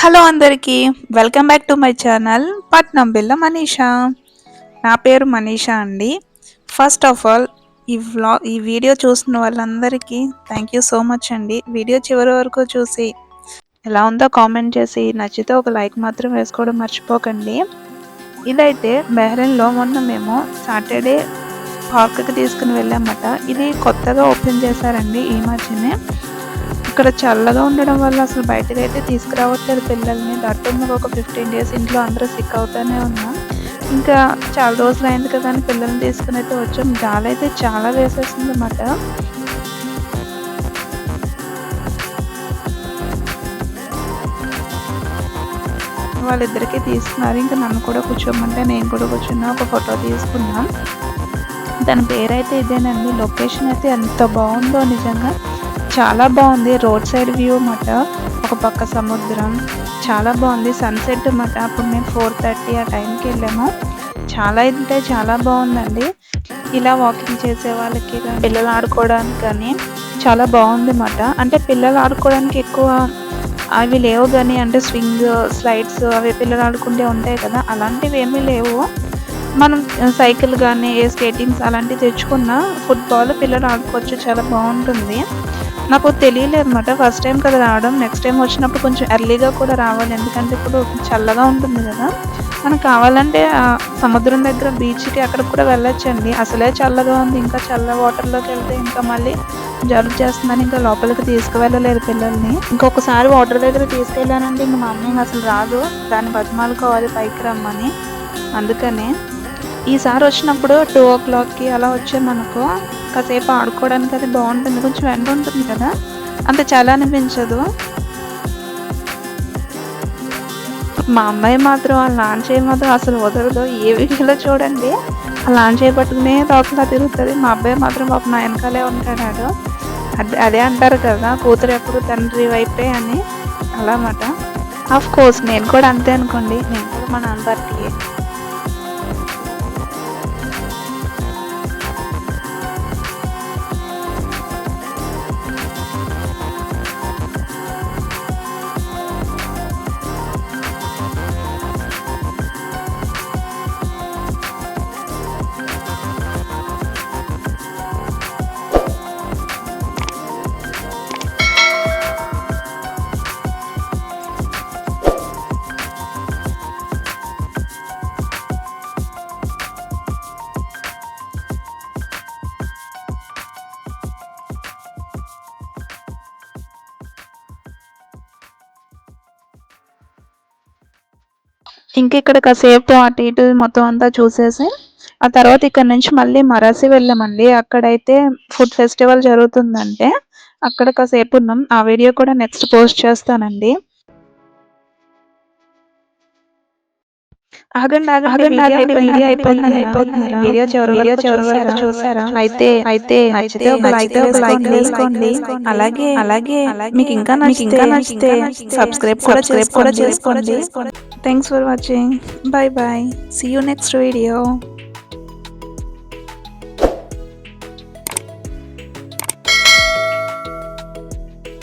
Hello అందరికీ welcome back to my channel పట్నం బిల్ల మనీషా. నా పేరు మనీషా అండి. ఫస్ట్ ఆఫ్ ఆల్ ఈ వీడియో చూస్తున్న వాళ్ళందరికీ థ్యాంక్ యూ సో మచ్ అండి. వీడియో చివరి వరకు చూసి ఎలా ఉందో కామెంట్ చేసి నచ్చితే ఒక లైక్ మాత్రం వేసుకోవడం మర్చిపోకండి. ఇదైతే బహ్రెయిన్లో మొన్న మేము సాటర్డే పార్క్కి తీసుకుని వెళ్ళామట. ఇది కొత్తగా ఓపెన్ చేశారండి ఈ మధ్యనే. ఇక్కడ చల్లగా ఉండడం వల్ల అసలు బయటకైతే తీసుకురావట్లేదు పిల్లల్ని. దట్టు ఒక 15 డేస్ ఇంట్లో అందరూ సిక్ అవుతూనే ఉన్నాం. ఇంకా చాలా రోజులు అయింది కదా అని పిల్లల్ని తీసుకుని అయితే వచ్చాం. గాలి అయితే చాలా వేసేస్తుంది అన్నమాట. వాళ్ళిద్దరికీ తీసుకున్నారు. ఇంకా నన్ను కూడా కూర్చోమంటే నేను కూడా కూర్చున్నా, ఒక ఫోటో తీసుకున్నాం. దాని పేరైతే ఇదేనండి. లొకేషన్ అయితే ఎంత బాగుందో నిజంగా చాలా బాగుంది. రోడ్ సైడ్ వ్యూ అన్నమాట. ఒక పక్క సముద్రం చాలా బాగుంది. సన్సెట్ అన్నమాట. అప్పుడు మేము 4:30 ఆ టైంకి వెళ్ళాము. చాలా బాగుందండి. ఇలా వాకింగ్ చేసే వాళ్ళకి పిల్లలు ఆడుకోవడానికి కానీ చాలా బాగుంది అన్నమాట. అంటే పిల్లలు ఆడుకోవడానికి ఎక్కువ అవి లేవు కానీ, అంటే స్వింగ్ స్లైడ్స్ అవి పిల్లలు ఆడుకుంటే ఉంటాయి కదా, అలాంటివి ఏమీ లేవు. మనం సైకిల్ కానీ స్కేటింగ్స్ అలాంటివి తెచ్చుకున్న ఫుట్బాల్ పిల్లలు ఆడుకోవచ్చు. చాలా బాగుంటుంది. నాకు తెలియలేదు అనమాట. ఫస్ట్ టైం కదా రావడం. నెక్స్ట్ టైం వచ్చినప్పుడు కొంచెం ఎర్లీగా కూడా రావాలి. ఎందుకంటే ఇప్పుడు చల్లగా ఉంటుంది కదా. మనకు కావాలంటే సముద్రం దగ్గర బీచ్కి అక్కడికి కూడా వెళ్ళొచ్చండి. అసలే చల్లగా ఉంది. ఇంకా చల్ల వాటర్లోకి వెళ్తే ఇంకా మళ్ళీ జలుబు చేస్తుందని ఇంకా లోపలికి తీసుకువెళ్ళలేదు పిల్లల్ని. ఇంకొకసారి వాటర్ దగ్గర తీసుకెళ్ళానంటే ఇంక మా అమ్మ అసలు రాదు. దాన్ని బతిమాలుకోవాలి పైకి రమ్మని. అందుకనే ఈసారి వచ్చినప్పుడు 2 o'clockకి అలా వచ్చామనుకో, కాసేపు ఆడుకోవడానికి అది బాగుంటుంది. కొంచెం ఎండ ఉంటుంది కదా, అంత చాలా అనిపించదు. మా అమ్మాయి మాత్రం ఆ లాంచ్ చేయి మాత్రం అసలు వదలదు. ఏ వీడియోలో చూడండి ఆ లాంచ్ చేయి పట్టుకునే లోపల తిరుగుతుంది. మా అబ్బాయి మాత్రం పాప నా వెనకాలే ఉంటాడు. అదే అంటారు కదా, కూతురు ఎప్పుడు తండ్రి వైపే అని. అలా అన్నమాట. ఆఫ్ కోర్స్ నేను కూడా అంతే అనుకోండి. నేను కూడా మా నాన్నగారికి ఇక్కడ కాసేపు అటు ఇటు మొత్తం అంతా చూసేసి ఆ తర్వాత ఇక్కడ నుంచి మళ్ళీ మరాసి వెళ్ళామండి. అక్కడైతే ఫుడ్ ఫెస్టివల్ జరుగుతుందంటే అక్కడ కాసేపు ఉన్నాం. ఆ వీడియో కూడా నెక్స్ట్ పోస్ట్ చేస్తానండి. ఆగండి వీడియో అయిపోతుంది. వీడియో చివరి వరకు చూసారా? అయితే నచ్చితే ఒక లైక్ వేసుకోండి. అలాగే మీకు ఇంకా నచ్చితే సబ్స్క్రైబ్ కూడా చేసుకోండి. Thanks for watching. Bye. See you next video.